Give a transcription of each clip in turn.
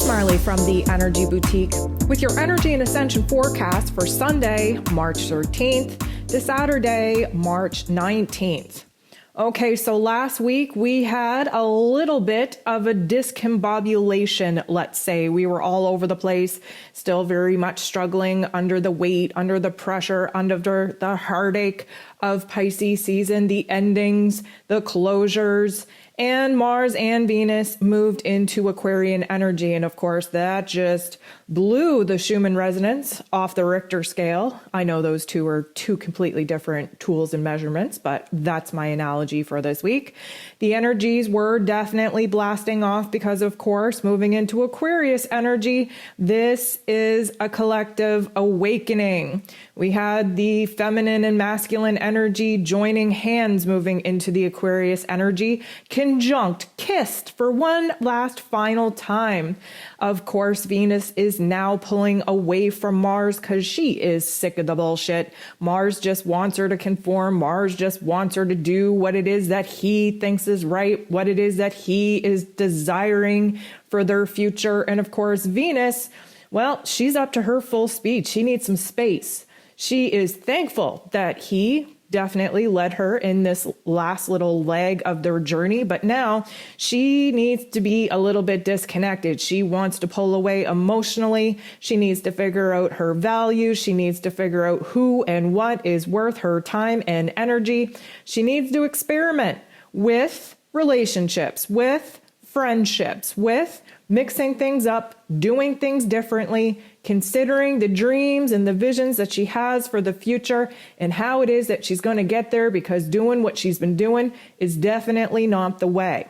It's Marley from the Energy Boutique with your Energy and Ascension forecast for Sunday, March 13th to Saturday, March 19th. Okay, so last week we had a little bit of a discombobulation, let's say. We were all over the place, still very much struggling under the weight, under the pressure, under the heartache of Pisces season, the endings, the closures, and Mars and Venus moved into Aquarian energy. And of course, that just blew the Schumann Resonance off the Richter scale. I know those two are two completely different tools and measurements, but that's my analogy for this week. The energies were definitely blasting off because, of course, moving into Aquarius energy, this is a collective awakening. We had the feminine and masculine energy joining hands moving into the Aquarius energy, conjunct, kissed for one last final time. Of course, Venus is now pulling away from Mars because she is sick of the bullshit. Mars just wants her to conform. Mars just wants her to do what it is that he thinks is right, what it is that he is desiring for their future. And of course, Venus, well, she's up to her full speed. She needs some space. She is thankful that he definitely led her in this last little leg of their journey, but now she needs to be a little bit disconnected. She wants to pull away emotionally. She needs to figure out her values. She needs to figure out who and what is worth her time and energy. She needs to experiment with relationships, with friendships, with mixing things up, doing things differently, considering the dreams and the visions that she has for the future and how it is that she's going to get there, because doing what she's been doing is definitely not the way.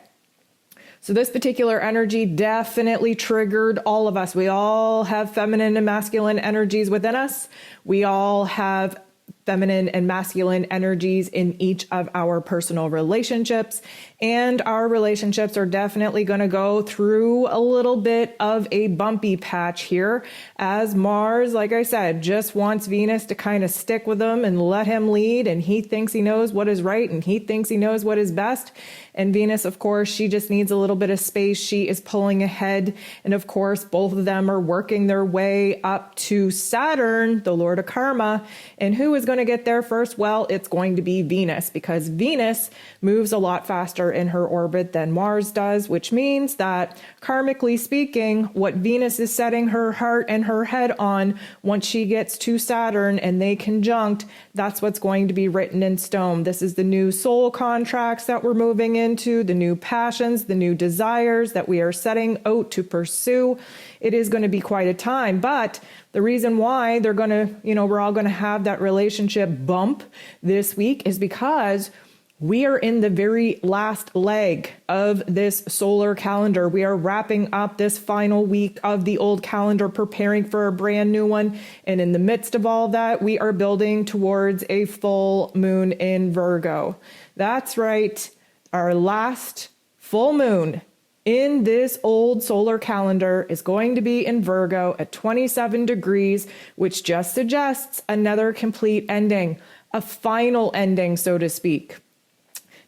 So this particular energy definitely triggered all of us. We all have feminine and masculine energies within us. We all have feminine and masculine energies in each of our personal relationships. And our relationships are definitely going to go through a little bit of a bumpy patch here, as Mars, like I said, just wants Venus to kind of stick with him and let him lead. And he thinks he knows what is right and he thinks he knows what is best. And Venus, of course, she just needs a little bit of space. She is pulling ahead. And of course, both of them are working their way up to Saturn, the Lord of Karma. And who is going to get there first? Well, it's going to be Venus, because Venus moves a lot faster in her orbit than Mars does, which means that karmically speaking, what Venus is setting her heart and her head on once she gets to Saturn and they conjunct, that's what's going to be written in stone. This is the new soul contracts that we're moving into, the new passions, the new desires that we are setting out to pursue. It is going to be quite a time, but the reason why they're going to, we're all going to have that relationship bump this week is because we are in the very last leg of this solar calendar. We are wrapping up this final week of the old calendar, preparing for a brand new one. And in the midst of all that, we are building towards a full moon in Virgo. That's right. Our last full moon in this old solar calendar is going to be in Virgo at 27 degrees, which just suggests another complete ending, a final ending, so to speak.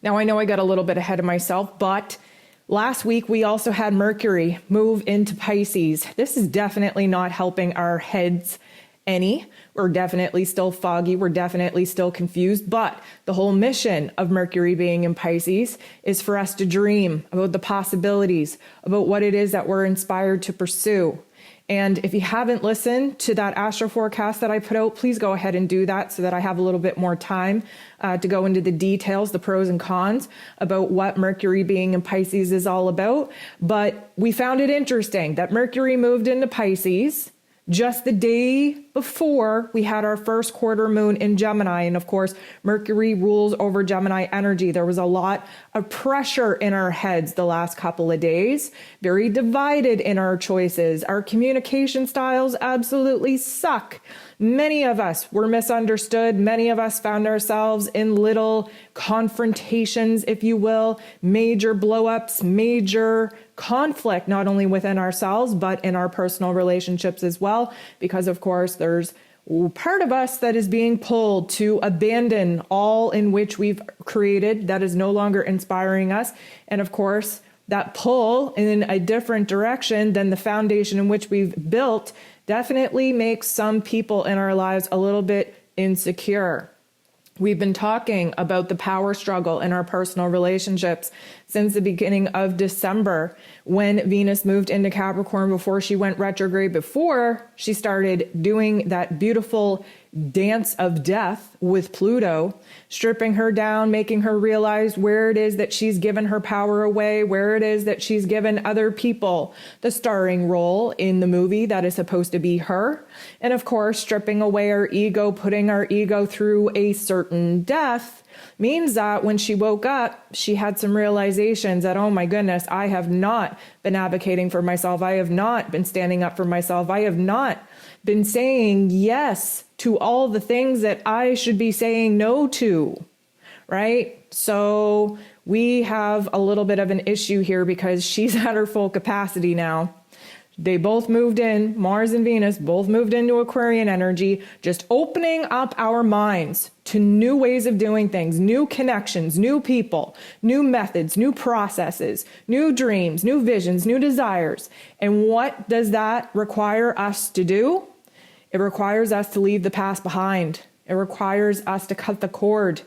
Now, I know I got a little bit ahead of myself, but last week we also had Mercury move into Pisces. This is definitely not helping our heads any. We're definitely still foggy. We're definitely still confused. But the whole mission of Mercury being in Pisces is for us to dream about the possibilities, about what it is that we're inspired to pursue. And if you haven't listened to that astro forecast that I put out, please go ahead and do that so that I have a little bit more time to go into the details, the pros and cons about what Mercury being in Pisces is all about. But we found it interesting that Mercury moved into Pisces just the day before we had our first quarter moon in Gemini. And of course, Mercury rules over Gemini energy. There was a lot of pressure in our heads the last couple of days, very divided in our choices. Our communication styles absolutely suck. Many of us were misunderstood. Many of us found ourselves in little confrontations, if you will, major blow-ups, major conflict, not only within ourselves, but in our personal relationships as well. Because of course, there's part of us that is being pulled to abandon all in which we've created that is no longer inspiring us. And of course, that pull in a different direction than the foundation in which we've built definitely makes some people in our lives a little bit insecure. We've been talking about the power struggle in our personal relationships since the beginning of December, when Venus moved into Capricorn, before she went retrograde, before she started doing that beautiful dance of death with Pluto, stripping her down, making her realize where it is that she's given her power away, where it is that she's given other people the starring role in the movie that is supposed to be her. And of course, stripping away our ego, putting our ego through a certain death, means that when she woke up, she had some realizations that, oh my goodness, I have not been advocating for myself. I have not been standing up for myself. I have not been saying yes to all the things that I should be saying no to, right? So we have a little bit of an issue here because she's at her full capacity now. They both moved in, Mars and Venus both moved into Aquarian energy, just opening up our minds to new ways of doing things, new connections, new people, new methods, new processes, new dreams, new visions, new desires. And what does that require us to do? It requires us to leave the past behind. It requires us to cut the cord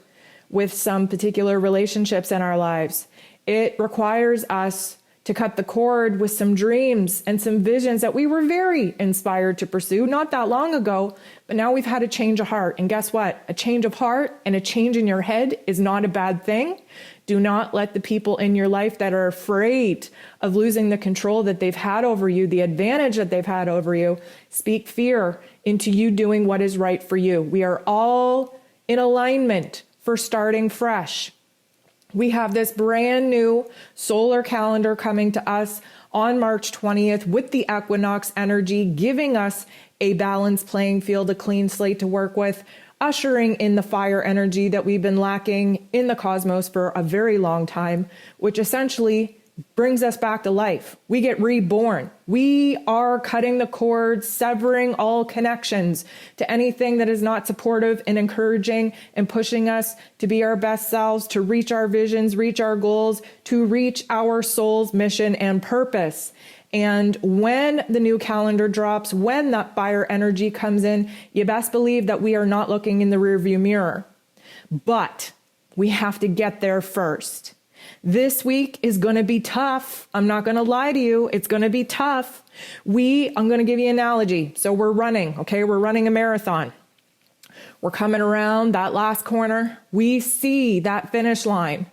with some particular relationships in our lives. It requires us to cut the cord with some dreams and some visions that we were very inspired to pursue not that long ago, but now we've had a change of heart. And guess what? A change of heart and a change in your head is not a bad thing. Do not let the people in your life that are afraid of losing the control that they've had over you, the advantage that they've had over you, speak fear into you doing what is right for you. We are all in alignment for starting fresh. We have this brand new solar calendar coming to us on March 20th with the equinox energy, giving us a balanced playing field, a clean slate to work with, ushering in the fire energy that we've been lacking in the cosmos for a very long time, which essentially brings us back to life. We get reborn. We are cutting the cords, severing all connections to anything that is not supportive and encouraging and pushing us to be our best selves, to reach our visions, reach our goals, to reach our soul's mission and purpose. And when the new calendar drops, when that fire energy comes in, you best believe that we are not looking in the rearview mirror. But we have to get there first. This week is going to be tough. I'm not going to lie to you. It's going to be tough. I'm going to give you an analogy. So we're running, okay? We're running a marathon. We're coming around that last corner. We see that finish line,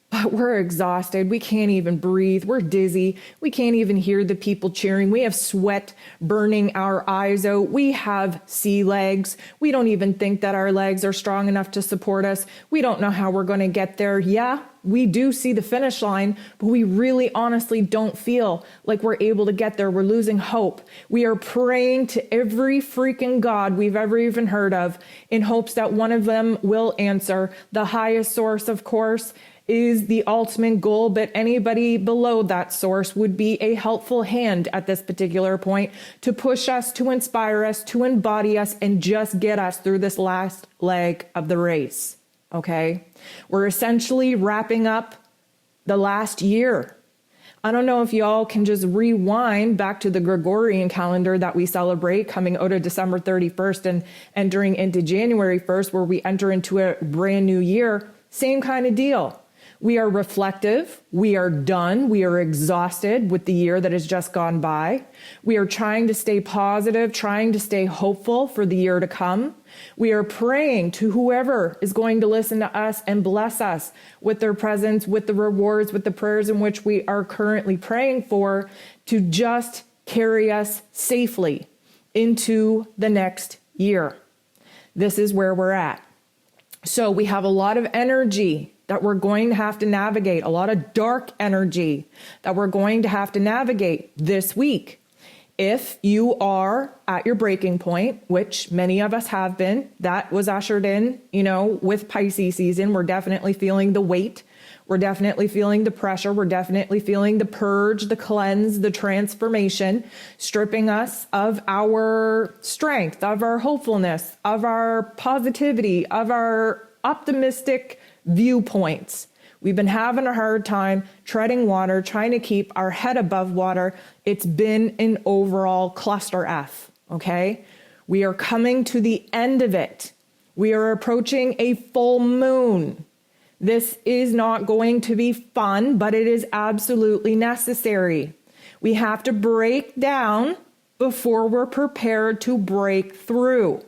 but we're exhausted. We can't even breathe. We're dizzy. We can't even hear the people cheering. We have sweat burning our eyes out. We have sea legs. We don't even think that our legs are strong enough to support us. We don't know how we're going to get there. Yeah, we do see the finish line, but we really honestly don't feel like we're able to get there. We're losing hope. We are praying to every freaking God we've ever even heard of in hopes that one of them will answer. The highest source, of course, is the ultimate goal, but anybody below that source would be a helpful hand at this particular point to push us, to inspire us, to embody us, and just get us through this last leg of the race. Okay? We're essentially wrapping up the last year. I don't know if y'all can just rewind back to the Gregorian calendar that we celebrate coming out of December 31st and entering into January 1st, where we enter into a brand new year. Same kind of deal. We are reflective. We are done. We are exhausted with the year that has just gone by. We are trying to stay positive, trying to stay hopeful for the year to come. We are praying to whoever is going to listen to us and bless us with their presence, with the rewards, with the prayers in which we are currently praying for, to just carry us safely into the next year. This is where we're at. So we have a lot of energy that we're going to have to navigate, a lot of dark energy that we're going to have to navigate this week. If you are at your breaking point, which many of us have been, that was ushered in, with Pisces season. We're definitely feeling the weight. We're definitely feeling the pressure. We're definitely feeling the purge, the cleanse, the transformation, stripping us of our strength, of our hopefulness, of our positivity, of our optimistic viewpoints. We've been having a hard time treading water, trying to keep our head above water. It's been an overall cluster F, okay? We are coming to the end of it. We are approaching a full moon. This is not going to be fun, but it is absolutely necessary. We have to break down before we're prepared to break through.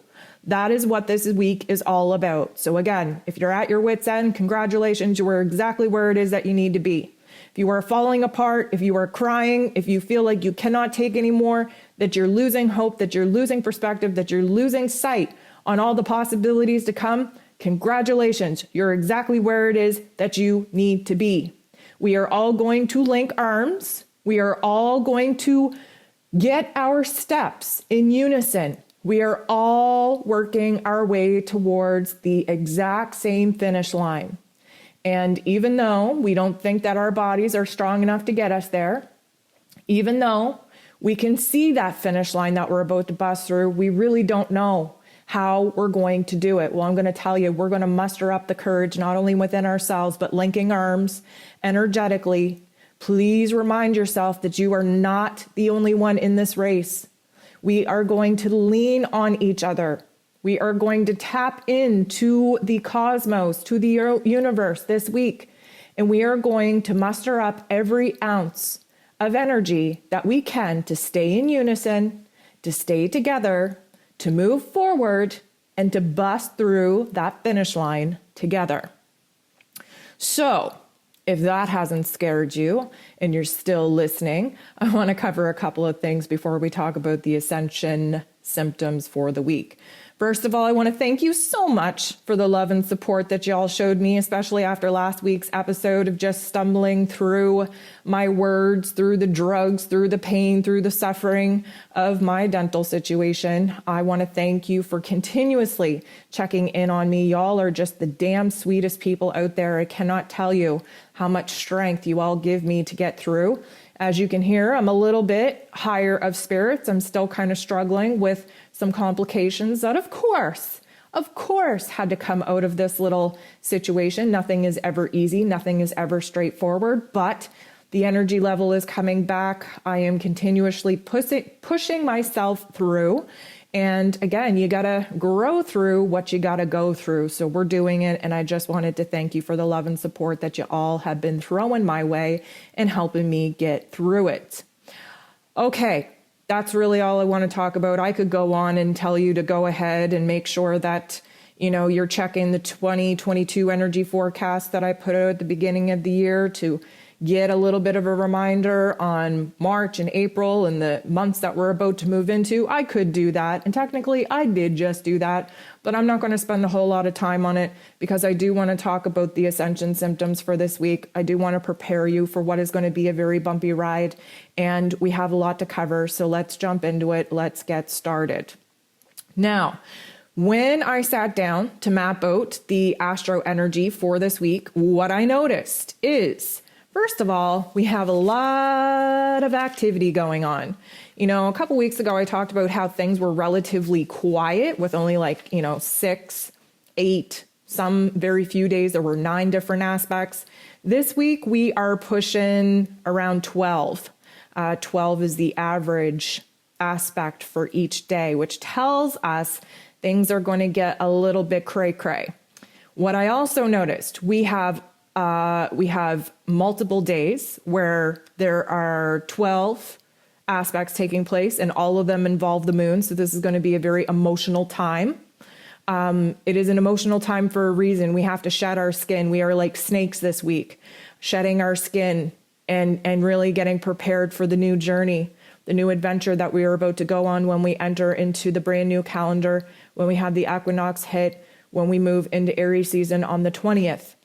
That is what this week is all about. So again, if you're at your wit's end, congratulations, you are exactly where it is that you need to be. If you are falling apart, if you are crying, if you feel like you cannot take anymore, that you're losing hope, that you're losing perspective, that you're losing sight on all the possibilities to come, congratulations, you're exactly where it is that you need to be. We are all going to link arms. We are all going to get our steps in unison. We are all working our way towards the exact same finish line. And even though we don't think that our bodies are strong enough to get us there, even though we can see that finish line that we're about to bust through, we really don't know how we're going to do it. Well, I'm going to tell you, we're going to muster up the courage, not only within ourselves, but linking arms energetically. Please remind yourself that you are not the only one in this race. We are going to lean on each other. We are going to tap into the cosmos, to the universe this week, and we are going to muster up every ounce of energy that we can to stay in unison, to stay together, to move forward, and to bust through that finish line together. So, if that hasn't scared you and you're still listening, I want to cover a couple of things before we talk about the Ascension symptoms for the week. First of all, I want to thank you so much for the love and support that y'all showed me, especially after last week's episode of just stumbling through my words, through the drugs, through the pain, through the suffering of my dental situation. I want to thank you for continuously checking in on me. Y'all are just the damn sweetest people out there. I cannot tell you how much strength you all give me to get through. As you can hear, I'm a little bit higher of spirits. I'm still kind of struggling with some complications that, of course, had to come out of this little situation. Nothing is ever easy. Nothing is ever straightforward, but the energy level is coming back. I am continuously pushing myself through. And again, you got to grow through what you got to go through. So we're doing it. And I just wanted to thank you for the love and support that you all have been throwing my way and helping me get through it. Okay, that's really all I want to talk about. I could go on and tell you to go ahead and make sure that, you're checking the 2022 energy forecast that I put out at the beginning of the year to get a little bit of a reminder on March and April and the months that we're about to move into. I could do that. And technically I did just do that, but I'm not going to spend a whole lot of time on it because I do want to talk about the Ascension symptoms for this week. I do want to prepare you for what is going to be a very bumpy ride, and we have a lot to cover. So let's jump into it. Let's get started. Now, when I sat down to map out the astro energy for this week, what I noticed is, first of all, we have a lot of activity going on. A couple weeks ago, I talked about how things were relatively quiet with only 6, 8, some very few days. There were 9 different aspects. This week, we are pushing around 12. 12 is the average aspect for each day, which tells us things are going to get a little bit cray-cray. What I also noticed, we have multiple days where there are 12 aspects taking place, and all of them involve the moon. So this is going to be a very emotional time. It is an emotional time for a reason. We have to shed our skin. We are like snakes this week, shedding our skin and really getting prepared for the new journey, the new adventure that we are about to go on when we enter into the brand new calendar, when we have the equinox hit, when we move into Aries season on the 20th.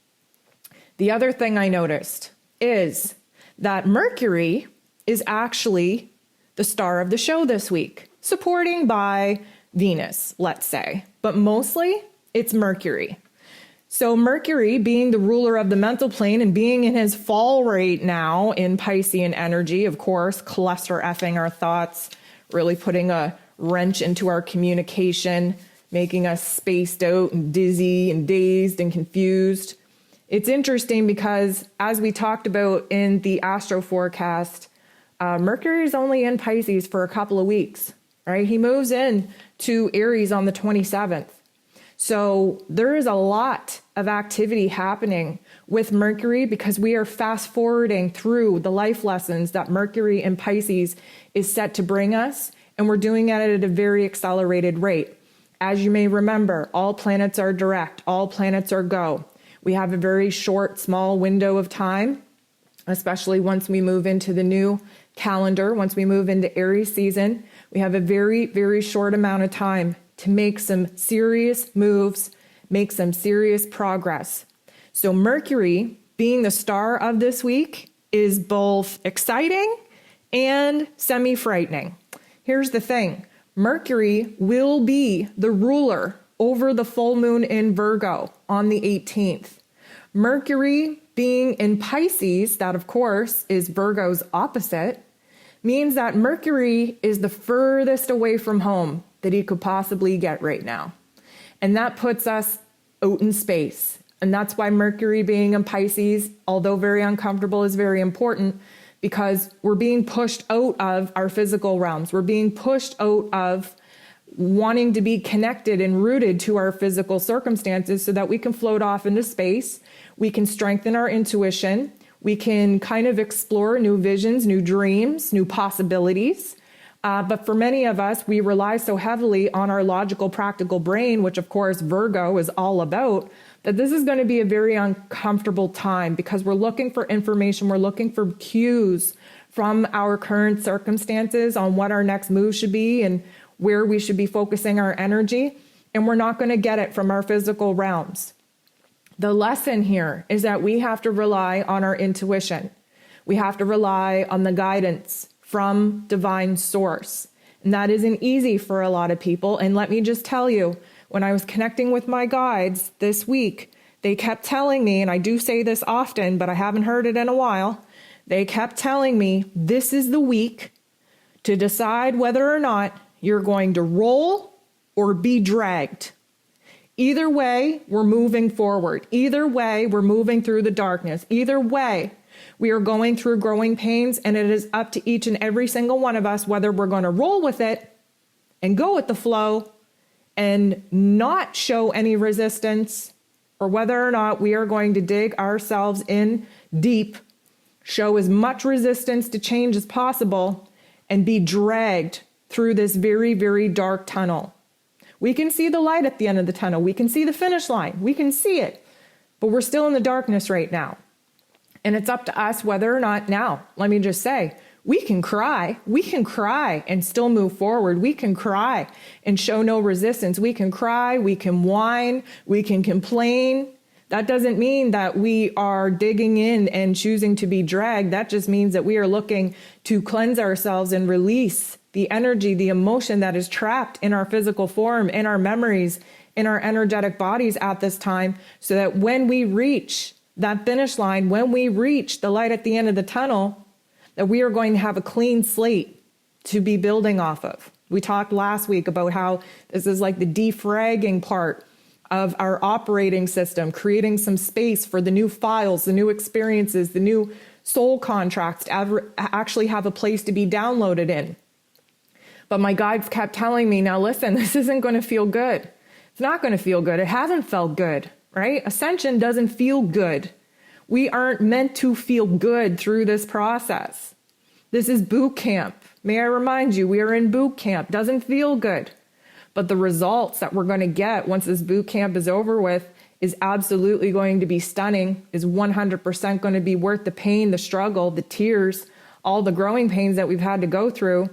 The other thing I noticed is that Mercury is actually the star of the show this week, supporting by Venus, let's say, but mostly it's Mercury. So Mercury, being the ruler of the mental plane and being in his fall right now in Piscean energy, of course, cluster effing our thoughts, really putting a wrench into our communication, making us spaced out and dizzy and dazed and confused. It's interesting because as we talked about in the astro forecast, Mercury is only in Pisces for a couple of weeks, right? He moves in to Aries on the 27th. So there is a lot of activity happening with Mercury because we are fast forwarding through the life lessons that Mercury in Pisces is set to bring us. And we're doing it at a very accelerated rate. As you may remember, all planets are direct, all planets are go. We have a very short, small window of time, especially once we move into the new calendar, once we move into Aries season. We have a very, very short amount of time to make some serious moves, make some serious progress. So Mercury, being the star of this week, is both exciting and semi-frightening. Here's the thing. Mercury will be the ruler over the full moon in Virgo on the 18th. Mercury being in Pisces, that of course is Virgo's opposite, means that Mercury is the furthest away from home that he could possibly get right now. And that puts us out in space. And that's why Mercury being in Pisces, although very uncomfortable, is very important, because we're being pushed out of our physical realms. We're being pushed out of wanting to be connected and rooted to our physical circumstances so that we can float off into space. We can strengthen our intuition. We can kind of explore new visions, new dreams, new possibilities. But for many of us, we rely so heavily on our logical, practical brain, which of course Virgo is all about, that this is going to be a very uncomfortable time because we're looking for information, we're looking for cues from our current circumstances on what our next move should be and where we should be focusing our energy, and we're not going to get it from our physical realms. The lesson here is that we have to rely on our intuition. We have to rely on the guidance from divine source. And that isn't easy for a lot of people. And let me just tell you, when I was connecting with my guides this week, they kept telling me, and I do say this often, but I haven't heard it in a while, they kept telling me, this is the week to decide whether or not you're going to roll or be dragged. Either way, we're moving forward. Either way, we're moving through the darkness. Either way, we are going through growing pains, and it is up to each and every single one of us whether we're going to roll with it and go with the flow and not show any resistance, or whether or not we are going to dig ourselves in deep, show as much resistance to change as possible, and be dragged through this very, very dark tunnel. We can see the light at the end of the tunnel. We can see the finish line. We can see it, but we're still in the darkness right now. And it's up to us whether or not now, let me just say, we can cry and still move forward. We can cry and show no resistance. We can cry, we can whine, we can complain. That doesn't mean that we are digging in and choosing to be dragged. That just means that we are looking to cleanse ourselves and release the energy, the emotion that is trapped in our physical form, in our memories, in our energetic bodies at this time, so that when we reach that finish line, when we reach the light at the end of the tunnel, that we are going to have a clean slate to be building off of. We talked last week about how this is like the defragging part of our operating system, creating some space for the new files, the new experiences, the new soul contracts to actually have a place to be downloaded in. But my guides kept telling me, now listen, this isn't going to feel good. It's not going to feel good. It hasn't felt good, right? Ascension doesn't feel good. We aren't meant to feel good through this process. This is boot camp. May I remind you, we are in boot camp. Doesn't feel good. But the results that we're going to get once this boot camp is over with is absolutely going to be stunning, is 100% going to be worth the pain, the struggle, the tears, all the growing pains that we've had to go through.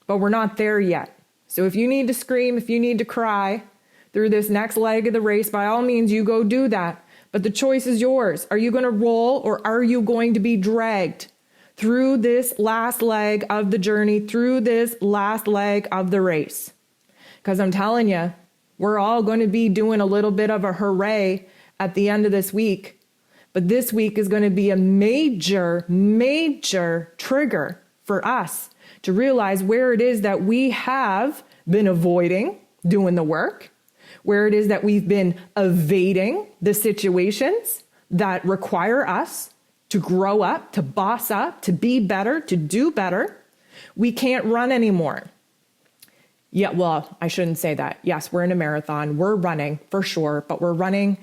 But we're not there yet. So if you need to scream, if you need to cry through this next leg of the race, by all means, you go do that. But the choice is yours. Are you going to roll, or are you going to be dragged through this last leg of the journey, through this last leg of the race? Because I'm telling you, we're all going to be doing a little bit of a hooray at the end of this week. But this week is going to be a major, major trigger for us to realize where it is that we have been avoiding doing the work, where it is that we've been evading the situations, that require us to grow up, to boss up, to be better, to do better. We can't run anymore. Yeah, well, I shouldn't say that. Yes, we're in a marathon. We're running for sure, but we're running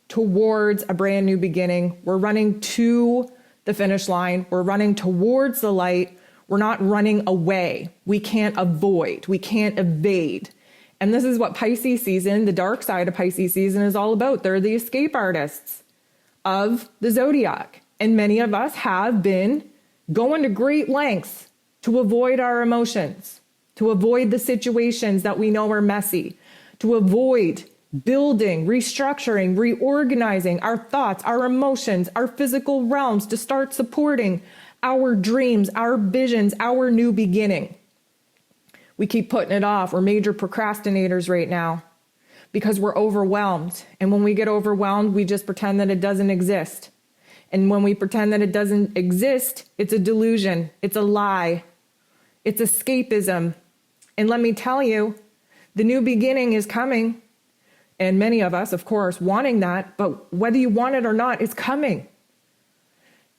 towards a brand new beginning. We're running to the finish line. We're running towards the light. We're not running away. We can't avoid. We can't evade. And this is what Pisces season, the dark side of Pisces season, is all about. They're the escape artists of the zodiac. And many of us have been going to great lengths to avoid our emotions, to avoid the situations that we know are messy, to avoid building, restructuring, reorganizing our thoughts, our emotions, our physical realms, to start supporting our dreams, our visions, our new beginning. We keep putting it off. We're major procrastinators right now because we're overwhelmed. And when we get overwhelmed, we just pretend that it doesn't exist. And when we pretend that it doesn't exist, it's a delusion. It's a lie. It's escapism. And let me tell you, the new beginning is coming. And many of us, of course, wanting that, but whether you want it or not, it's coming.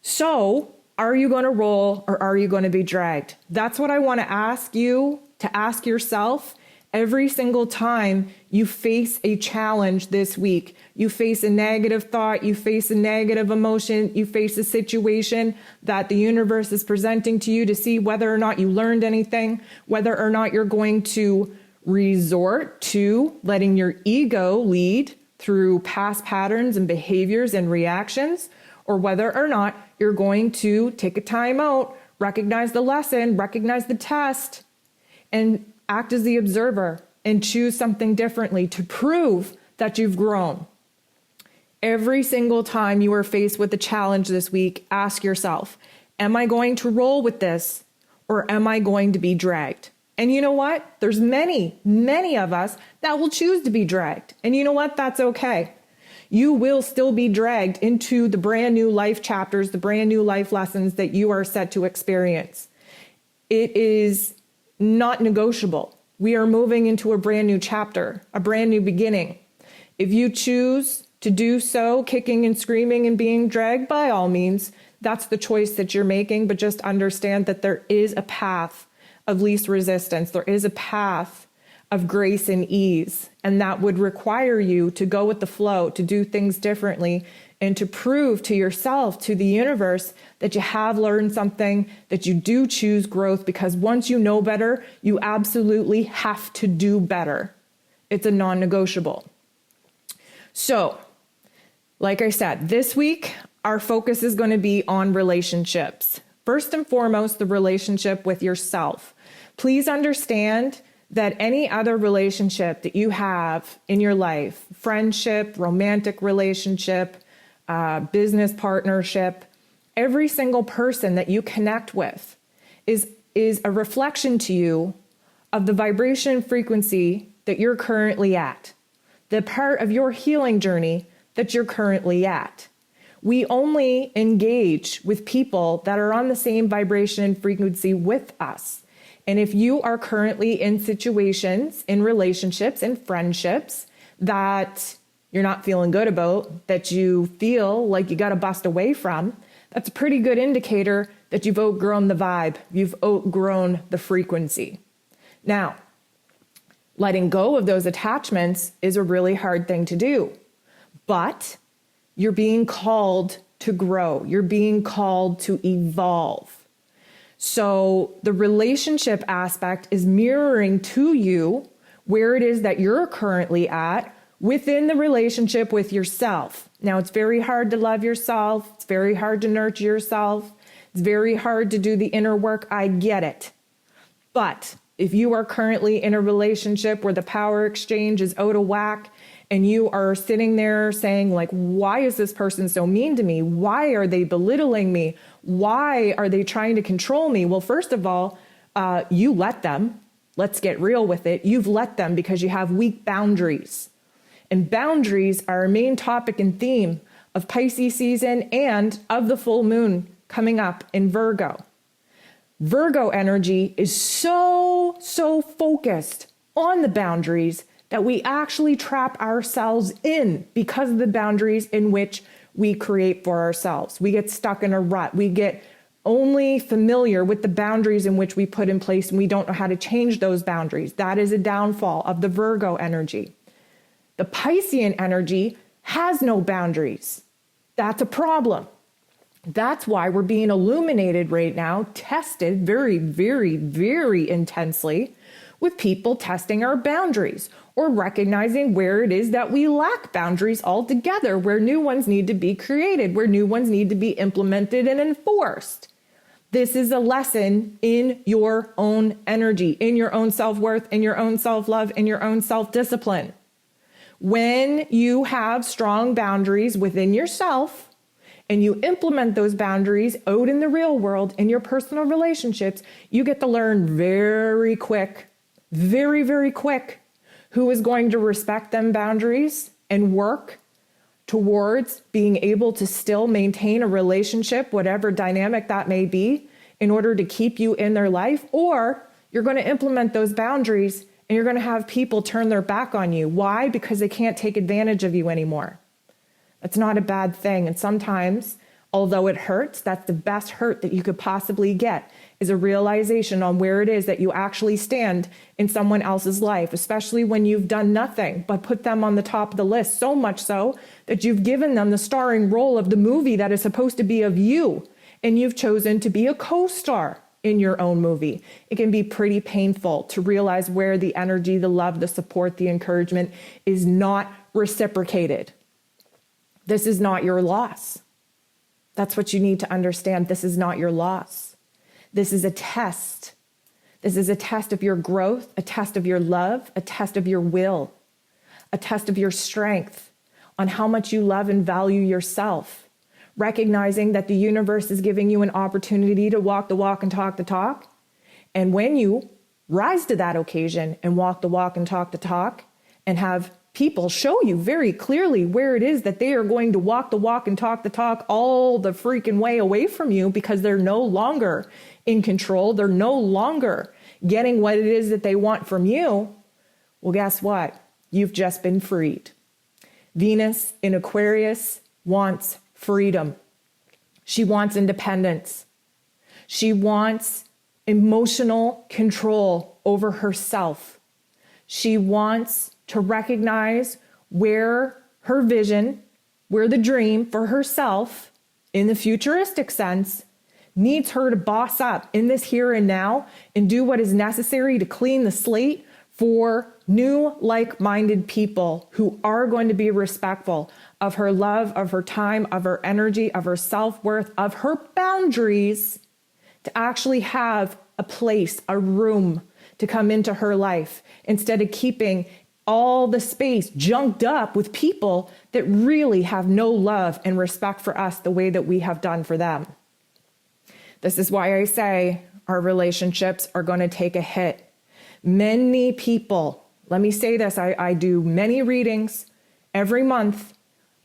So, are you going to roll or are you going to be dragged? That's what I want to ask you to ask yourself every single time you face a challenge this week. You face a negative thought, you face a negative emotion, you face a situation that the universe is presenting to you to see whether or not you learned anything, whether or not you're going to resort to letting your ego lead through past patterns and behaviors and reactions, or whether or not you're going to take a time out, recognize the lesson, recognize the test, and act as the observer and choose something differently to prove that you've grown. Every single time you are faced with a challenge this week, ask yourself, am I going to roll with this or am I going to be dragged? And you know what? There's many of us that will choose to be dragged. And you know what? That's okay. You will still be dragged into the brand new life chapters, the brand new life lessons that you are set to experience. It is not negotiable. We are moving into a brand new chapter, a brand new beginning. If you choose to do so, kicking and screaming and being dragged, by all means, that's the choice that you're making. But just understand that there is a path of least resistance. There is a path of grace and ease. And that would require you to go with the flow, to do things differently, and to prove to yourself, to the universe, that you have learned something, that you do choose growth, because once you know better, you absolutely have to do better. It's a non-negotiable. So, like I said, this week, our focus is going to be on relationships. First and foremost, the relationship with yourself. Please understand that any other relationship that you have in your life, friendship, romantic relationship, business partnership, every single person that you connect with is a reflection to you of the vibration frequency that you're currently at, the part of your healing journey that you're currently at. We only engage with people that are on the same vibration and frequency with us. And if you are currently in situations, in relationships, in friendships that you're not feeling good about, that you feel like you got to bust away from, that's a pretty good indicator that you've outgrown the vibe. You've outgrown the frequency. Now, letting go of those attachments is a really hard thing to do, but you're being called to grow. You're being called to evolve. So the relationship aspect is mirroring to you where it is that you're currently at within the relationship with yourself. Now, it's very hard to love yourself. It's very hard to nurture yourself. It's very hard to do the inner work. I get it. But if you are currently in a relationship where the power exchange is out of whack and you are sitting there saying, like, why is this person so mean to me? Why are they belittling me? Why are they trying to control me? Well, first of all, you let them. Let's get real with it. You've let them because you have weak boundaries. And boundaries are a main topic and theme of Pisces season and of the full moon coming up in Virgo. Virgo energy is so focused on the boundaries that we actually trap ourselves in because of the boundaries in which we create for ourselves. We get stuck in a rut. We get only familiar with the boundaries in which we put in place, and we don't know how to change those boundaries. That is a downfall of the Virgo energy. The Piscean energy has no boundaries. That's a problem. That's why we're being illuminated right now, tested very, very, very intensely with people testing our boundaries or recognizing where it is that we lack boundaries altogether, where new ones need to be created, where new ones need to be implemented and enforced. This is a lesson in your own energy, in your own self-worth, in your own self-love, in your own self-discipline. When you have strong boundaries within yourself and you implement those boundaries out in the real world, in your personal relationships, you get to learn very quick, very, very quick, who is going to respect them boundaries and work towards being able to still maintain a relationship, whatever dynamic that may be, in order to keep you in their life, or you're going to implement those boundaries and you're going to have people turn their back on you. Why? Because they can't take advantage of you anymore. That's not a bad thing. And sometimes, although it hurts, that's the best hurt that you could possibly get, is a realization on where it is that you actually stand in someone else's life, especially when you've done nothing but put them on the top of the list, so much so that you've given them the starring role of the movie that is supposed to be of you, and you've chosen to be a co-star in your own movie. It can be pretty painful to realize where the energy, the love, the support, the encouragement is not reciprocated. This is not your loss. That's what you need to understand. This is not your loss. This is a test. This is a test of your growth, a test of your love, a test of your will, a test of your strength on how much you love and value yourself, recognizing that the universe is giving you an opportunity to walk the walk and talk the talk. And when you rise to that occasion and walk the walk and talk the talk and have people show you very clearly where it is that they are going to walk the walk and talk the talk all the freaking way away from you because they're no longer in control, they're no longer getting what it is that they want from you, well, guess what? You've just been freed. Venus in Aquarius wants freedom. She wants independence. She wants emotional control over herself. She wants to recognize where her vision, where the dream for herself, in the futuristic sense, needs her to boss up in this here and now and do what is necessary to clean the slate for new like-minded people who are going to be respectful of her love, of her time, of her energy, of her self-worth, of her boundaries, to actually have a place, a room to come into her life instead of keeping all the space junked up with people that really have no love and respect for us the way that we have done for them. This is why I say our relationships are going to take a hit. Many people, let me say this, I do many readings every month.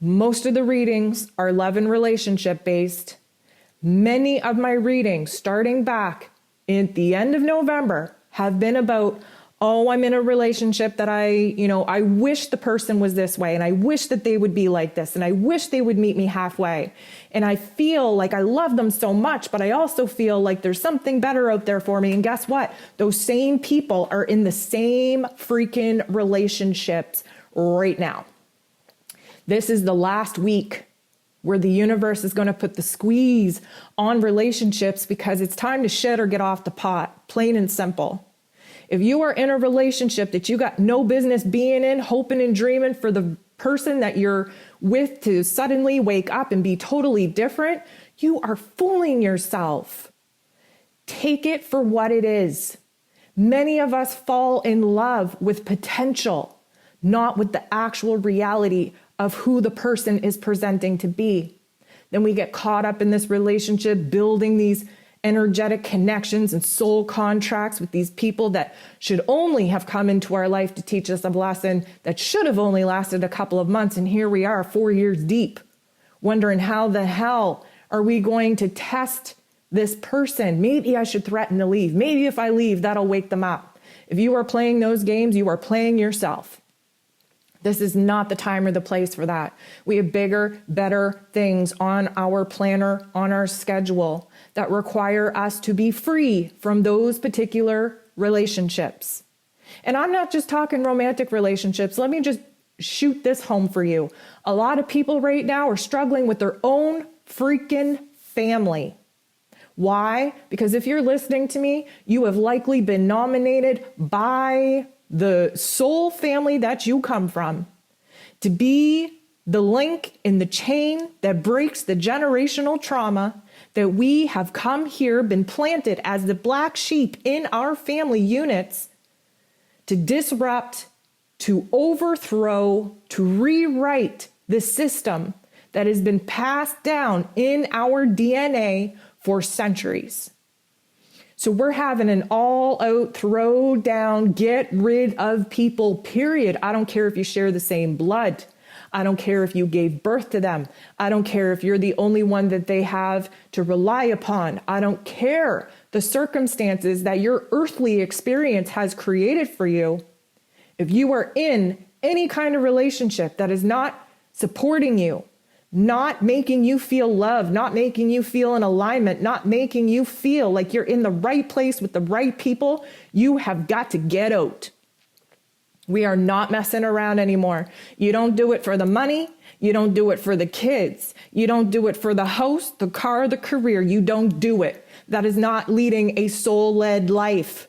Most of the readings are love and relationship based. Many of my readings, starting back at the end of November, have been about, oh, I'm in a relationship that I wish the person was this way, and I wish that they would be like this, and I wish they would meet me halfway. And I feel like I love them so much, but I also feel like there's something better out there for me. And guess what? Those same people are in the same freaking relationships right now. This is the last week where the universe is going to put the squeeze on relationships because it's time to shit or get off the pot, plain and simple. If you are in a relationship that you got no business being in, hoping and dreaming for the person that you're with to suddenly wake up and be totally different, you are fooling yourself. Take it for what it is. Many of us fall in love with potential, not with the actual reality of who the person is presenting to be. Then we get caught up in this relationship, building these energetic connections and soul contracts with these people that should only have come into our life to teach us a lesson that should have only lasted a couple of months. And here we are 4 years deep, wondering how the hell are we going to test this person? Maybe I should threaten to leave. Maybe if I leave, that'll wake them up. If you are playing those games, you are playing yourself. This is not the time or the place for that. We have bigger, better things on our planner, on our schedule that require us to be free from those particular relationships. And I'm not just talking romantic relationships. Let me just shoot this home for you. A lot of people right now are struggling with their own freaking family. Why? Because if you're listening to me, you have likely been nominated by the soul family that you come from to be the link in the chain that breaks the generational trauma that we have come here, been planted as the black sheep in our family units to disrupt, to overthrow, to rewrite the system that has been passed down in our DNA for centuries. So we're having an all-out throw down, get rid of people, period. I don't care if you share the same blood. I don't care if you gave birth to them. I don't care if you're the only one that they have to rely upon. I don't care the circumstances that your earthly experience has created for you. If you are in any kind of relationship that is not supporting you, not making you feel loved, not making you feel in alignment, not making you feel like you're in the right place with the right people, you have got to get out. We are not messing around anymore. You don't do it for the money. You don't do it for the kids. You don't do it for the house, the car, the career. You don't do it. That is not leading a soul-led life.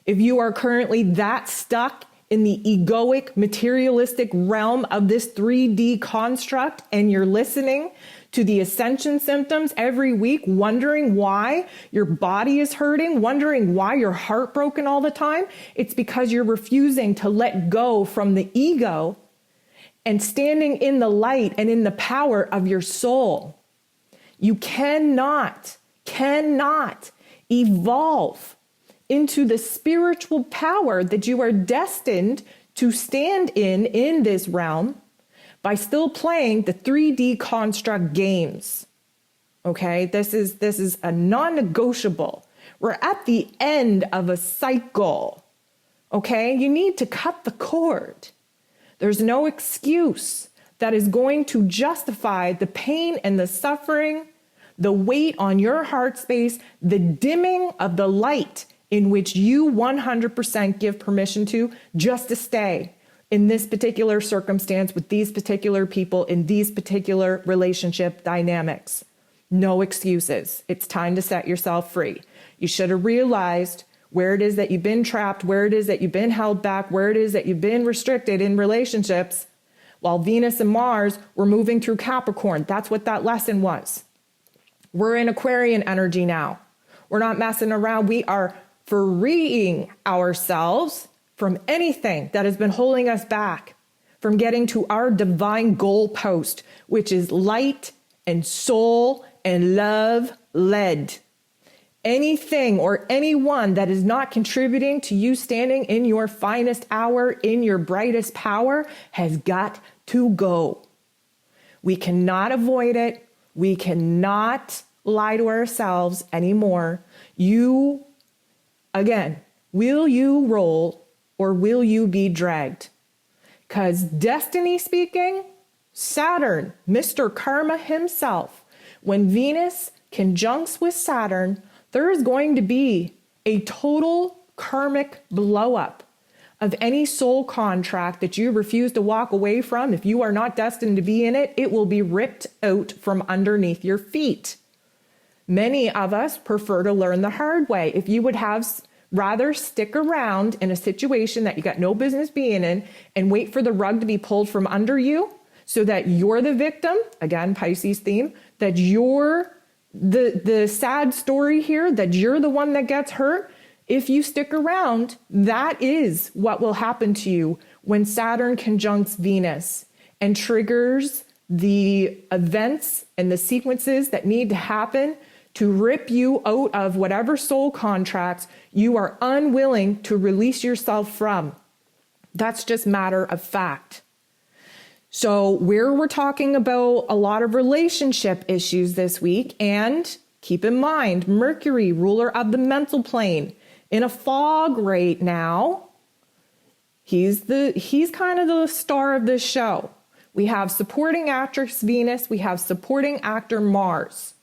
If you are currently that stuck in the egoic, materialistic realm of this 3D construct, and you're listening to the Ascension symptoms every week, wondering why your body is hurting, wondering why you're heartbroken all the time, it's because you're refusing to let go from the ego and standing in the light and in the power of your soul. You cannot evolve into the spiritual power that you are destined to stand in this realm by still playing the 3D construct games. Okay, this is a non-negotiable. We're at the end of a cycle. Okay, you need to cut the cord. There's no excuse that is going to justify the pain and the suffering, the weight on your heart space, the dimming of the light in which you 100% give permission to just to stay in this particular circumstance with these particular people in these particular relationship dynamics. No excuses. It's time to set yourself free. You should have realized where it is that you've been trapped, where it is that you've been held back, where it is that you've been restricted in relationships while Venus and Mars were moving through Capricorn. That's what that lesson was. We're in Aquarian energy now. We're not messing around. We are freeing ourselves from anything that has been holding us back from getting to our divine goalpost, which is light and soul and love led. Anything or anyone that is not contributing to you standing in your finest hour, in your brightest power, has got to go. We cannot avoid it. We cannot lie to ourselves anymore. Again, will you roll or will you be dragged? Because destiny speaking, Saturn, Mr. Karma himself, when Venus conjuncts with Saturn, there is going to be a total karmic blow up of any soul contract that you refuse to walk away from. If you are not destined to be in it, it will be ripped out from underneath your feet. Many of us prefer to learn the hard way. If you would have rather stick around in a situation that you got no business being in and wait for the rug to be pulled from under you so that you're the victim, again, Pisces theme, that you're the sad story here, that you're the one that gets hurt. If you stick around, that is what will happen to you when Saturn conjuncts Venus and triggers the events and the sequences that need to happen to rip you out of whatever soul contracts you are unwilling to release yourself from. That's just matter of fact. So where we're talking about a lot of relationship issues this week, and keep in mind, Mercury, ruler of the mental plane, in a fog right now, He's kind of the star of this show. We have supporting actress Venus, we have supporting actor Mars,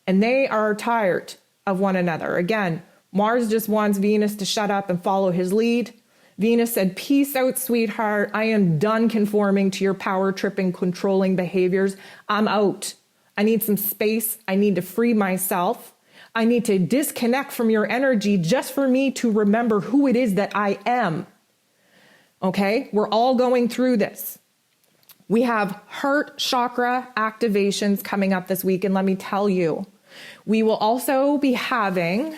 and they are tired of one another. Again, Mars just wants Venus to shut up and follow his lead. Venus said, peace out, sweetheart. I am done conforming to your power tripping, controlling behaviors. I'm out. I need some space. I need to free myself. I need to disconnect from your energy just for me to remember who it is that I am. Okay? We're all going through this. We have heart chakra activations coming up this week. And let me tell you, we will also be having,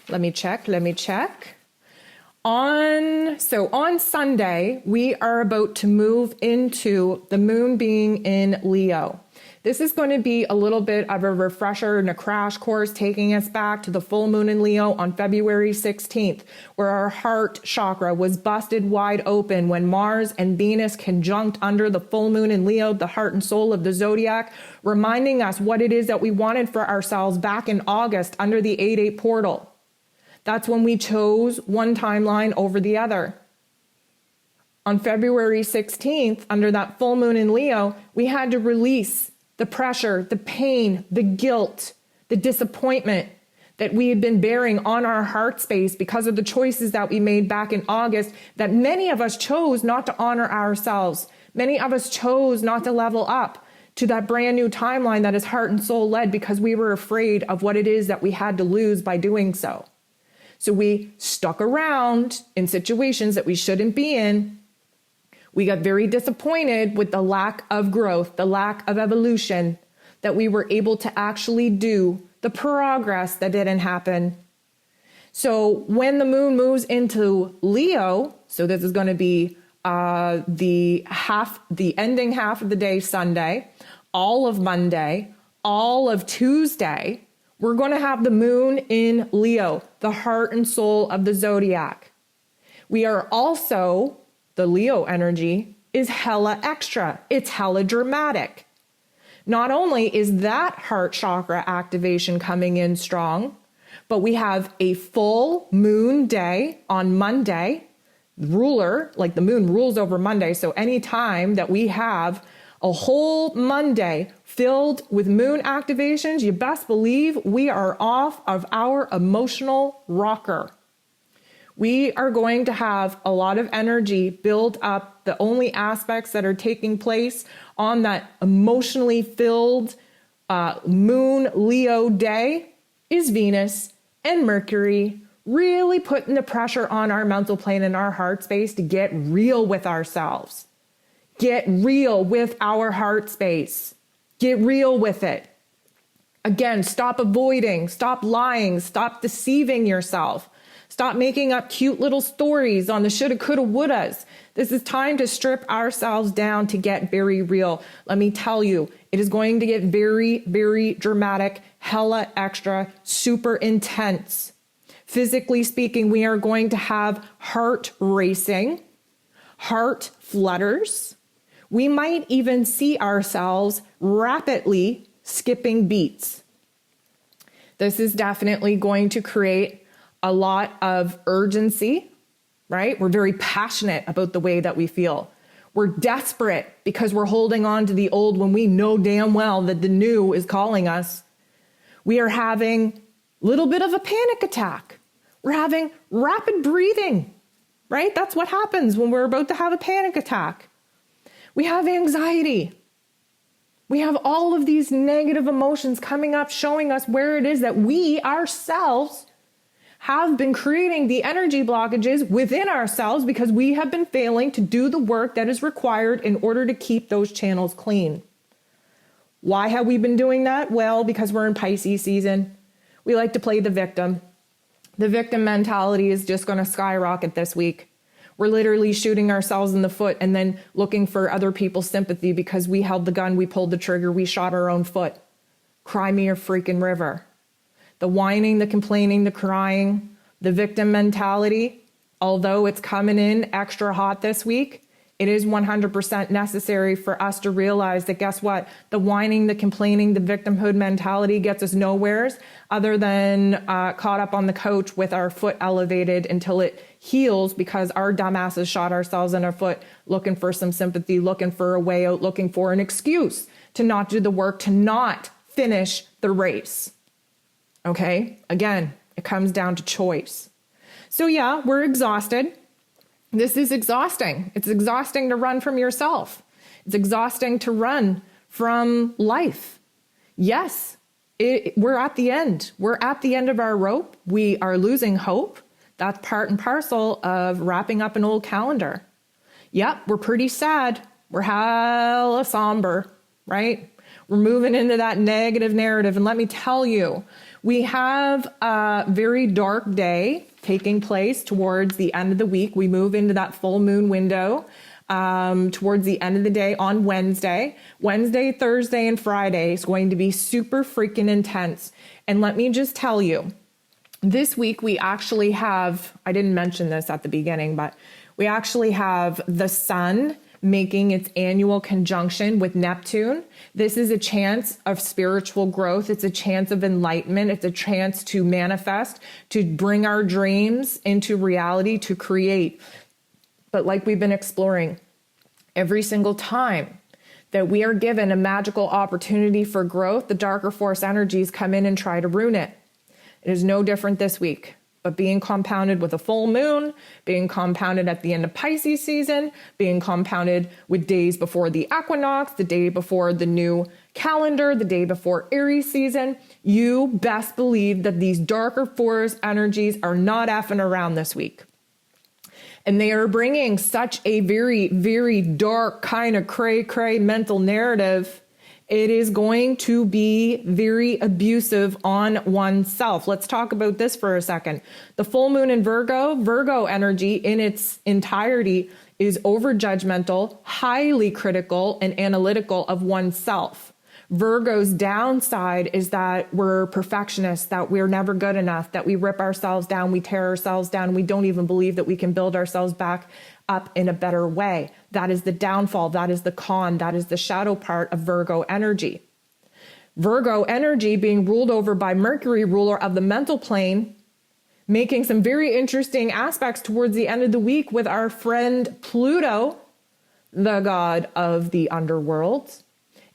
let me check. On Sunday, we are about to move into the moon being in Leo. This is going to be a little bit of a refresher and a crash course, taking us back to the full moon in Leo on February 16th, where our heart chakra was busted wide open when Mars and Venus conjunct under the full moon in Leo, the heart and soul of the zodiac, reminding us what it is that we wanted for ourselves back in August under the 8-8 portal. That's when we chose one timeline over the other. On February 16th, under that full moon in Leo, we had to release the pressure, the pain, the guilt, the disappointment that we had been bearing on our heart space because of the choices that we made back in August, that many of us chose not to honor ourselves. Many of us chose not to level up to that brand new timeline that is heart and soul led because we were afraid of what it is that we had to lose by doing so. So we stuck around in situations that we shouldn't be in. We got very disappointed with the lack of growth, the lack of evolution, that we were able to actually do, the progress that didn't happen. So when the moon moves into Leo, so this is going to be the ending half of the day, Sunday, all of Monday, all of Tuesday, we're going to have the moon in Leo, the heart and soul of the zodiac. We are also, the Leo energy is hella extra. It's hella dramatic. Not only is that heart chakra activation coming in strong, but we have a full moon day on Monday. Ruler, like the moon rules over Monday. So any time that we have a whole Monday filled with moon activations, you best believe we are off of our emotional rocker. We are going to have a lot of energy build up. The only aspects that are taking place on that emotionally filled moon Leo day is Venus and Mercury, really putting the pressure on our mental plane and our heart space to get real with ourselves. Get real with our heart space. Get real with it. Again, stop avoiding, stop lying, stop deceiving yourself. Stop making up cute little stories on the shoulda, coulda, wouldas. This is time to strip ourselves down to get very real. Let me tell you, it is going to get very, very dramatic, hella extra, super intense. Physically speaking, we are going to have heart racing, heart flutters. We might even see ourselves rapidly skipping beats. This is definitely going to create a lot of urgency, right? We're very passionate about the way that we feel. We're desperate because we're holding on to the old when we know damn well that the new is calling us. We are having a little bit of a panic attack. We're having rapid breathing, right? That's what happens when we're about to have a panic attack. We have anxiety. We have all of these negative emotions coming up, showing us where it is that we ourselves have been creating the energy blockages within ourselves because we have been failing to do the work that is required in order to keep those channels clean. Why have we been doing that? Well, because we're in Pisces season. We like to play the victim. The victim mentality is just going to skyrocket this week. We're literally shooting ourselves in the foot and then looking for other people's sympathy because we held the gun, we pulled the trigger, we shot our own foot. Cry me a freaking river. The whining, the complaining, the crying, the victim mentality, although it's coming in extra hot this week, It is 100% necessary for us to realize that, guess what? The whining, the complaining, the victimhood mentality gets us nowheres other than caught up on the couch with our foot elevated until it heals, because our dumbasses shot ourselves in our foot looking for some sympathy, looking for a way out, looking for an excuse to not do the work, to not finish the race. Okay? Again, it comes down to choice. So yeah, we're exhausted. This is exhausting. It's exhausting to run from yourself. It's exhausting to run from life. Yes, we're at the end. We're at the end of our rope. We are losing hope. That's part and parcel of wrapping up an old calendar. Yep, we're pretty sad. We're hella somber, right? We're moving into that negative narrative. And let me tell you, we have a very dark day taking place towards the end of the week. We move into that full moon window towards the end of the day on Wednesday. Wednesday, Thursday, and Friday is going to be super freaking intense. And let me just tell you, this week we actually have, I didn't mention this at the beginning, but we actually have the sun making its annual conjunction with Neptune. This is a chance of spiritual growth. It's a chance of enlightenment. It's a chance to manifest, to bring our dreams into reality, to create. But like we've been exploring, every single time that we are given a magical opportunity for growth, the darker force energies come in and try to ruin it. It is no different this week. But being compounded with a full moon, being compounded at the end of Pisces season, being compounded with days before the equinox, the day before the new calendar, the day before Aries season, you best believe that these darker force energies are not effing around this week. And they are bringing such a very, very dark kind of cray-cray mental narrative. It is going to be very abusive on oneself. Let's talk about this for a second. The full moon in Virgo energy in its entirety is over-judgmental, highly critical, and analytical of oneself. Virgo's downside is that we're perfectionists, that we're never good enough, that we rip ourselves down, we tear ourselves down, we don't even believe that we can build ourselves back up in a better way. That is the downfall. That is the con. That is the shadow part of Virgo energy. Virgo energy being ruled over by Mercury, ruler of the mental plane, making some very interesting aspects towards the end of the week with our friend Pluto, the god of the underworld,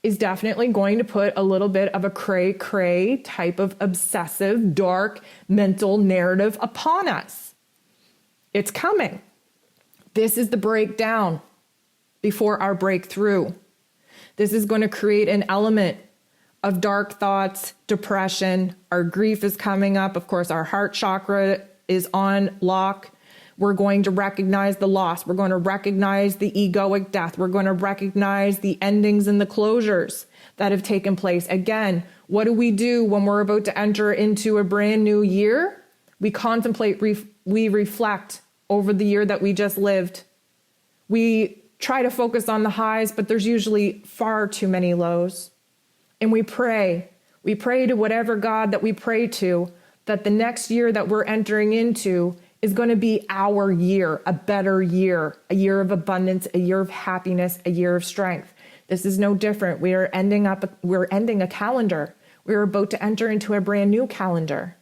is definitely going to put a little bit of a cray-cray type of obsessive, dark mental narrative upon us. It's coming. This is the breakdown before our breakthrough. This is going to create an element of dark thoughts, depression. Our grief is coming up. Of course, our heart chakra is on lock. We're going to recognize the loss. We're going to recognize the egoic death. We're going to recognize the endings and the closures that have taken place. Again, what do we do when we're about to enter into a brand new year? We contemplate, we reflect over the year that we just lived. We try to focus on the highs, but there's usually far too many lows. And we pray. We pray to whatever God that we pray to, that the next year that we're entering into is going to be our year, a better year, a year of abundance, a year of happiness, a year of strength. This is no different. We're ending a calendar. We're about to enter into a brand new calendar.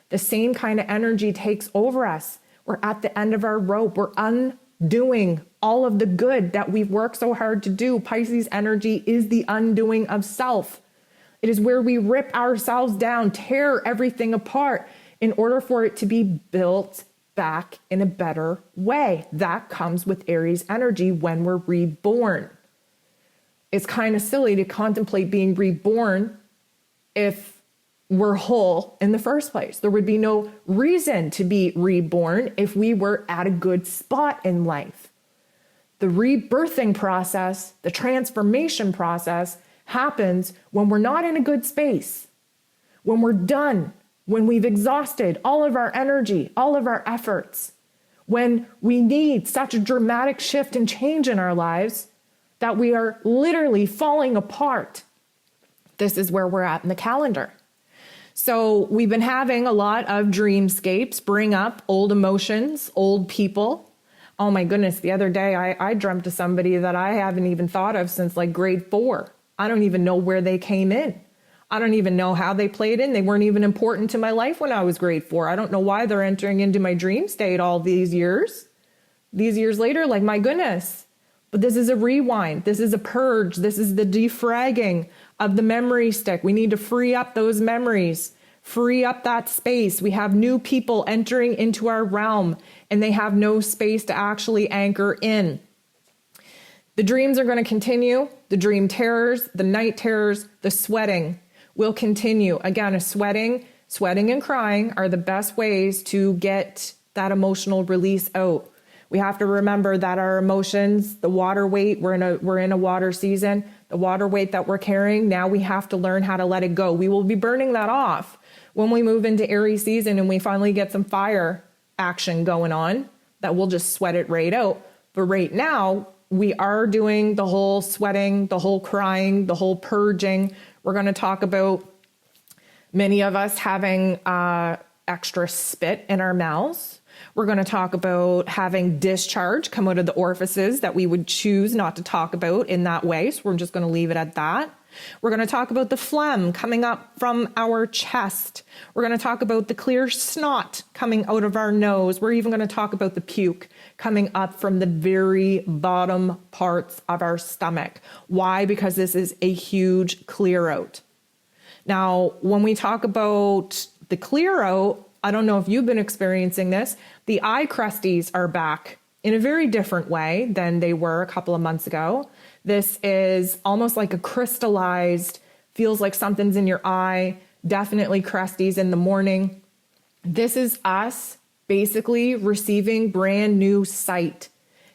The same kind of energy takes over us. We're at the end of our rope. We're undoing all of the good that we've worked so hard to do. Pisces energy is the undoing of self. It is where we rip ourselves down, tear everything apart in order for it to be built back in a better way. That comes with Aries energy when we're reborn. It's kind of silly to contemplate being reborn if we're whole in the first place. There would be no reason to be reborn if we were at a good spot in life. The rebirthing process, the transformation process happens when we're not in a good space, when we're done, when we've exhausted all of our energy, all of our efforts, when we need such a dramatic shift and change in our lives that we are literally falling apart. This is where we're at in the calendar. So we've been having a lot of dreamscapes bring up old emotions, old people, Oh my goodness, the other day I dreamt of somebody that I haven't even thought of since like grade 4. I don't even know where they came in. I don't even know how they played in. They weren't even important to my life when I was grade 4. I don't know why they're entering into my dream state all these years. These years later, like my goodness. But this is a rewind. This is a purge. This is the defragging of the memory stick. We need to free up those memories, free up that space. We have new people entering into our realm and they have no space to actually anchor in. The dreams are going to continue. The dream terrors, the night terrors, the sweating will continue. Again, sweating and crying are the best ways to get that emotional release out. We have to remember that our emotions, the water weight, we're in a water season, the water weight that we're carrying, now we have to learn how to let it go. We will be burning that off when we move into Aries season and we finally get some fire action going on, that we'll just sweat it right out. But right now, we are doing the whole sweating, the whole crying, the whole purging. We're going to talk about many of us having extra spit in our mouths. We're going to talk about having discharge come out of the orifices that we would choose not to talk about in that way. So we're just going to leave it at that. We're going to talk about the phlegm coming up from our chest. We're going to talk about the clear snot coming out of our nose. We're even going to talk about the puke coming up from the very bottom parts of our stomach. Why? Because this is a huge clear out. Now, when we talk about the clear out, I don't know if you've been experiencing this, the eye crusties are back in a very different way than they were a couple of months ago. This is almost like a crystallized, feels like something's in your eye, definitely crusties in the morning. This is us basically receiving brand new sight.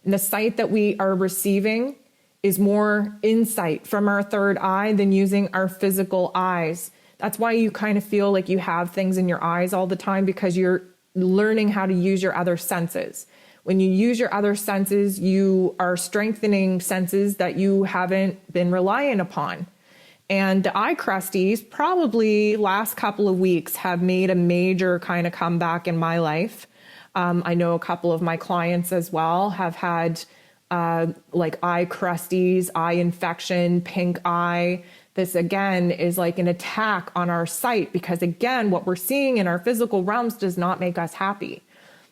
And the sight that we are receiving is more insight from our third eye than using our physical eyes. That's why you kind of feel like you have things in your eyes all the time, because you're learning how to use your other senses. When you use your other senses, you are strengthening senses that you haven't been reliant upon. And the eye crusties probably last couple of weeks have made a major kind of comeback in my life. I know a couple of my clients as well have had like eye crusties, eye infection, pink eye. This again is like an attack on our sight, because again, what we're seeing in our physical realms does not make us happy.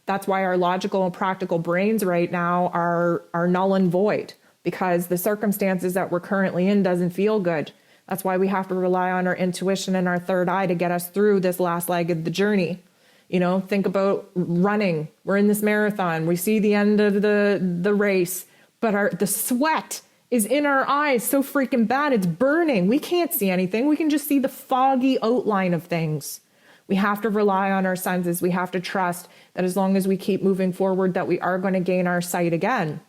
That's why our logical and practical brains right now are null and void, because the circumstances that we're currently in doesn't feel good. That's why we have to rely on our intuition and our third eye to get us through this last leg of the journey. You know, think about running. We're in this marathon. We see the end of the race, but the sweat is in our eyes so freaking bad. It's burning. We can't see anything. We can just see the foggy outline of things. We have to rely on our senses. We have to trust that as long as we keep moving forward, that we are going to gain our sight again.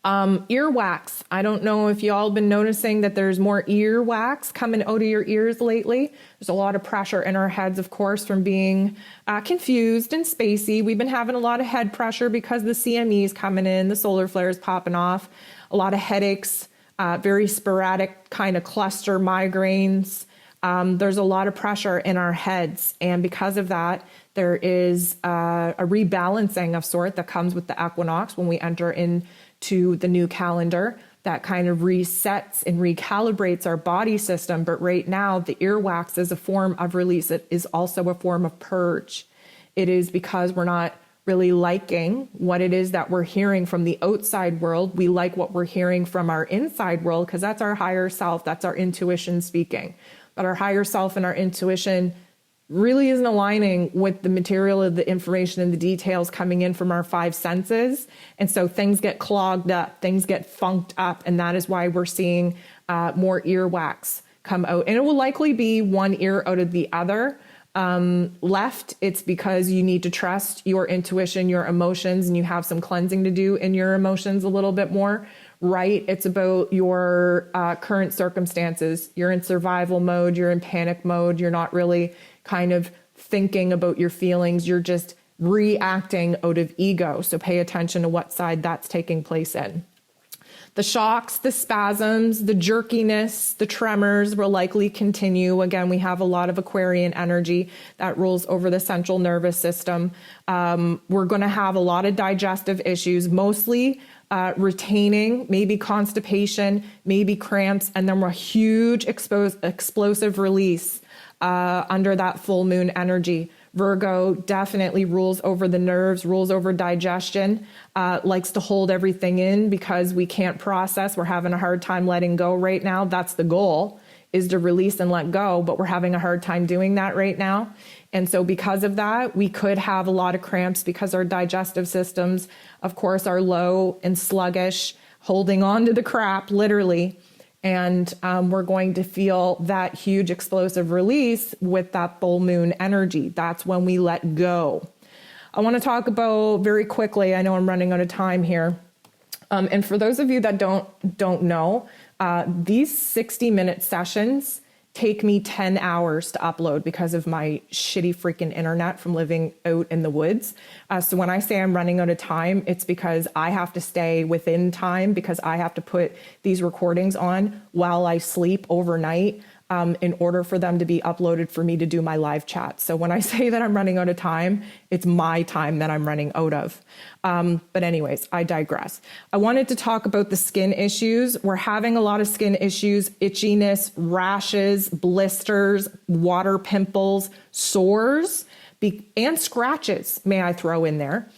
Earwax. I don't know if y'all been noticing that there's more earwax coming out of your ears lately. There's a lot of pressure in our heads, of course, from being confused and spacey. We've been having a lot of head pressure because the CME's coming in, the solar flares popping off, a lot of headaches, very sporadic kind of cluster migraines. There's a lot of pressure in our heads. And because of that, there is a rebalancing of sort that comes with the equinox when we enter into the new calendar that kind of resets and recalibrates our body system. But right now, the earwax is a form of release. It is also a form of purge. It is because we're not really liking what it is that we're hearing from the outside world. We like what we're hearing from our inside world, because that's our higher self. That's our intuition speaking. But our higher self and our intuition really isn't aligning with the material of the information and the details coming in from our five senses. And so things get clogged up, things get funked up. And that is why we're seeing more earwax come out. And it will likely be one ear out of the other. Left, it's because you need to trust your intuition, your emotions, and you have some cleansing to do in your emotions a little bit more. Right, it's about your current circumstances. You're in survival mode, you're in panic mode, you're not really kind of thinking about your feelings, you're just reacting out of ego. So pay attention to what side that's taking place in. The shocks, the spasms, the jerkiness, the tremors will likely continue. Again, we have a lot of Aquarian energy that rules over the central nervous system. We're going to have a lot of digestive issues, mostly retaining, maybe constipation, maybe cramps, and then a huge explosive release under that full moon energy. Virgo definitely rules over the nerves, rules over digestion, likes to hold everything in because we can't process. We're having a hard time letting go right now. That's the goal, is to release and let go, but we're having a hard time doing that right now. And so because of that, we could have a lot of cramps because our digestive systems, of course, are low and sluggish, holding on to the crap, literally. And we're going to feel that huge explosive release with that full moon energy. That's when we let go. I want to talk about very quickly, I know I'm running out of time here. And for those of you that don't know, these 60-minute sessions take me 10 hours to upload because of my shitty freaking internet from living out in the woods. So when I say I'm running out of time, it's because I have to stay within time because I have to put these recordings on while I sleep overnight in order for them to be uploaded for me to do my live chat. So when I say that I'm running out of time, it's my time that I'm running out of. But anyways, I digress. I wanted to talk about the skin issues. We're having a lot of skin issues, itchiness, rashes, blisters, water pimples, sores, and scratches, may I throw in there.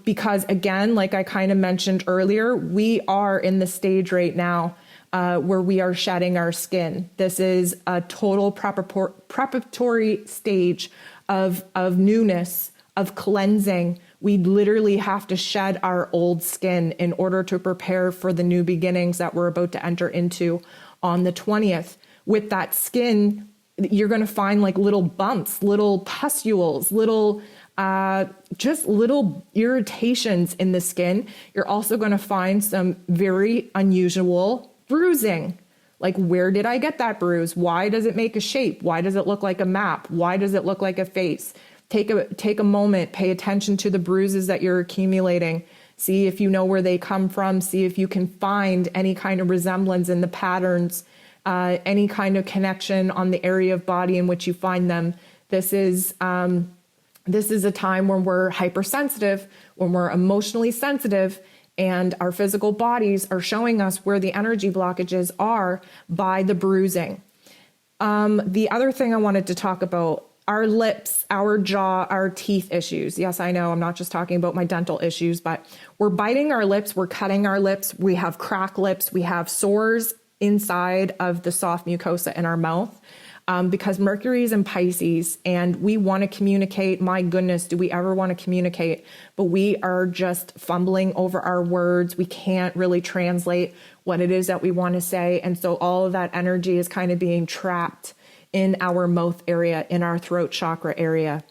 Because again, like I kind of mentioned earlier, we are in the stage right now where we are shedding our skin. This is a total preparatory stage of newness, of cleansing. We literally have to shed our old skin in order to prepare for the new beginnings that we're about to enter into on the 20th. With that skin, you're going to find like little bumps, little pustules, little just little irritations in the skin. You're also going to find some very unusual bruising. Like, where did I get that bruise? Why does it make a shape? Why does it look like a map? Why does it look like a face? Take a moment, pay attention to the bruises that you're accumulating. See if you know where they come from. See if you can find any kind of resemblance in the patterns, any kind of connection on the area of body in which you find them. This is a time when we're hypersensitive, when we're emotionally sensitive, and our physical bodies are showing us where the energy blockages are by the bruising. The other thing I wanted to talk about, our lips, our jaw, our teeth issues. Yes, I know I'm not just talking about my dental issues, but we're biting our lips, we're cutting our lips, we have cracked lips, we have sores inside of the soft mucosa in our mouth. Because Mercury is in Pisces and we want to communicate. My goodness, do we ever want to communicate? But we are just fumbling over our words. We can't really translate what it is that we want to say. And so all of that energy is kind of being trapped in our mouth area, in our throat chakra area.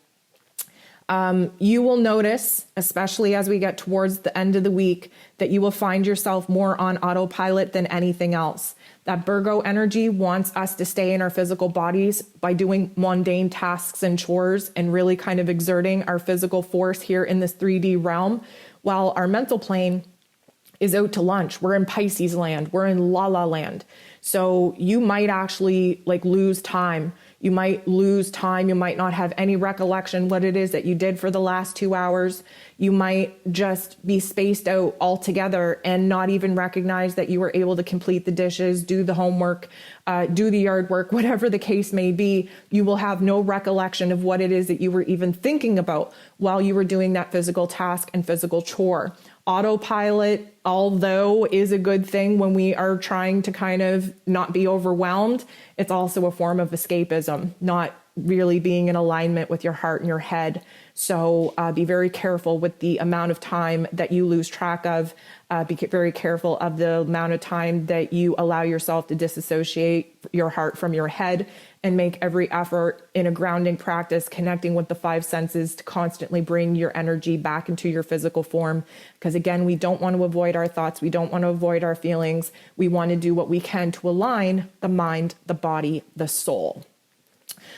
You will notice, especially as we get towards the end of the week, that you will find yourself more on autopilot than anything else. That Virgo energy wants us to stay in our physical bodies by doing mundane tasks and chores and really kind of exerting our physical force here in this 3D realm, while our mental plane is out to lunch. We're in Pisces land. We're in La La land. So you might actually lose time. You might lose time. You might not have any recollection what it is that you did for the last 2 hours. You might just be spaced out altogether and not even recognize that you were able to complete the dishes, do the homework, do the yard work, whatever the case may be. You will have no recollection of what it is that you were even thinking about while you were doing that physical task and physical chore. Autopilot, although is a good thing when we are trying to kind of not be overwhelmed, it's also a form of escapism, not really being in alignment with your heart and your head. So be very careful with the amount of time that you lose track of. Be very careful of the amount of time that you allow yourself to disassociate your heart from your head, and make every effort in a grounding practice, connecting with the five senses to constantly bring your energy back into your physical form. Because again, we don't want to avoid our thoughts. We don't want to avoid our feelings. We want to do what we can to align the mind, the body, the soul.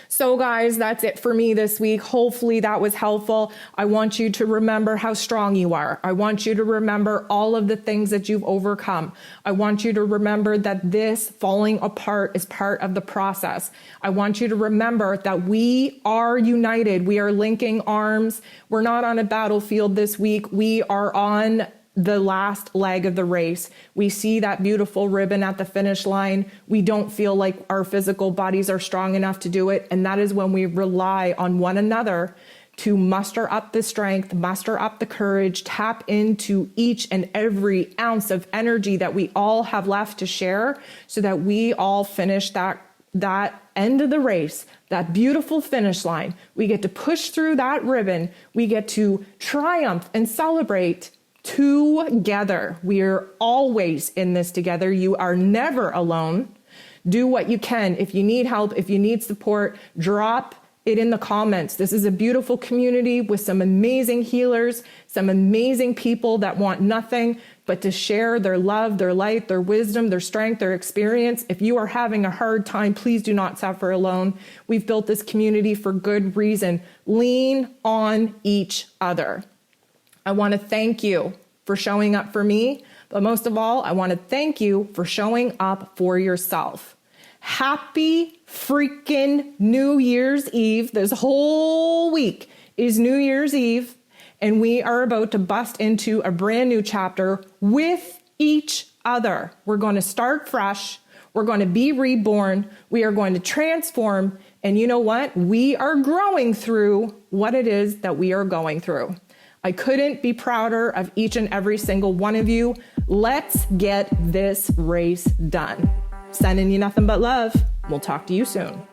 So guys, that's it for me this week. Hopefully that was helpful. I want you to remember how strong you are. I want you to remember all of the things that you've overcome. I want you to remember that this falling apart is part of the process. I want you to remember that we are united. We are linking arms. We're not on a battlefield this week. We are on the last leg of the race. We see that beautiful ribbon at the finish line. We don't feel like our physical bodies are strong enough to do it. And that is when we rely on one another to muster up the strength, muster up the courage, tap into each and every ounce of energy that we all have left to share so that we all finish that end of the race, that beautiful finish line. We get to push through that ribbon. We get to triumph and celebrate together. We're always in this together. You are never alone. Do what you can. If you need help, if you need support, drop it in the comments. This is a beautiful community with some amazing healers, some amazing people that want nothing but to share their love, their light, their wisdom, their strength, their experience. If you are having a hard time, please do not suffer alone. We've built this community for good reason. Lean on each other. I want to thank you for showing up for me, but most of all, I want to thank you for showing up for yourself. Happy freaking New Year's Eve. This whole week is New Year's Eve, and we are about to bust into a brand new chapter with each other. We're going to start fresh. We're going to be reborn. We are going to transform. And you know what? We are growing through what it is that we are going through. I couldn't be prouder of each and every single one of you. Let's get this race done. Sending you nothing but love. We'll talk to you soon.